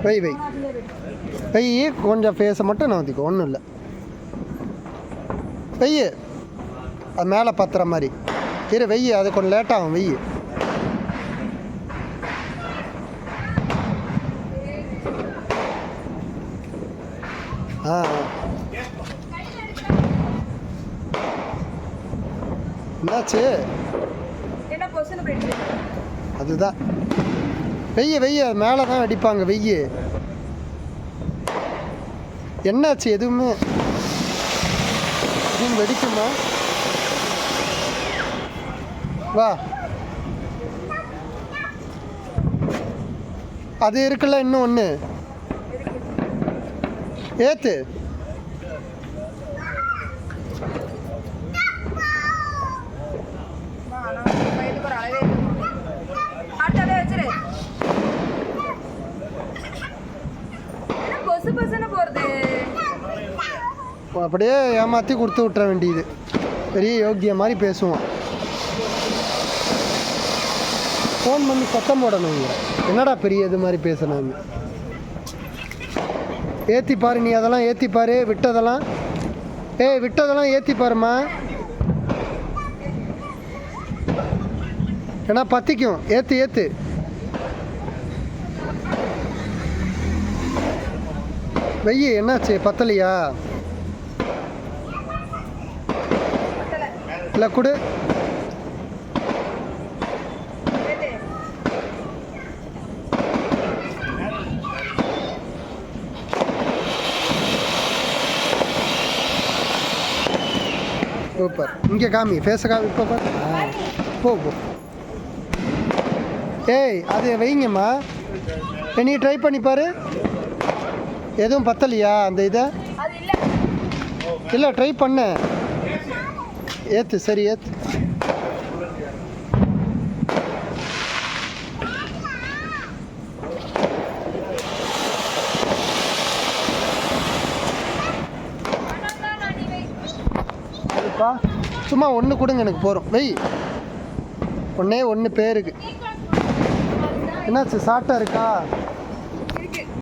வை வை வை, கொஞ்சம் ஃபேஸை மட்டும் நவுத்திக்கோ, ஒன்றும் இல்லை. வெய்ய அது மேலே பத்துற மாதிரி இரு. வெய்ய அது கொஞ்சம் லேட்டாகும். வெய்ய ஆ என்னாச்சு? அதுதான் வெய்ய வெய்ய அது மேலே தான் அடிப்பாங்க. வெய்ய என்னாச்சு? எதுவும் வெடிக்குமா? வா, அது இருக்குல்ல இன்னும் ஒன்று ஏத்து. அப்படியே ஏமாற்றி கொடுத்து விட்டுற வேண்டியது. பெரிய யோக்கிய மாதிரி பேசுவான். ஃபோன் பண்ணி சத்தம் போடணுங்க. என்னடா பெரிய இது மாதிரி பேசணும். ஏற்றி பாரு, நீ அதெல்லாம் ஏற்றி பாரு. விட்டதெல்லாம் விட்டதெல்லாம் ஏற்றி பாருமா. ஏன்னா பற்றிக்கும். ஏற்று ஏற்று. வெய்ய என்னாச்சு? பத்தலையா? இல்லை கொடு. சூப்பர். இங்கே காமி, ஃபேஸை காமி. இப்போ பாரு. போ போ. ஏய் அது வைங்கம்மா. நீ ட்ரை பண்ணி பாரு. எதுவும் பத்தலையா அந்த இதை? இல்லை ட்ரை பண்ண. ஏற்று. சரி ஏற்று. அதுப்பா சும்மா ஒன்று கொடுங்க, எனக்கு போகிறோம். வெய், ஒன்றே ஒன்று பேருக்கு. என்னாச்சு? சாட்டாக இருக்கா?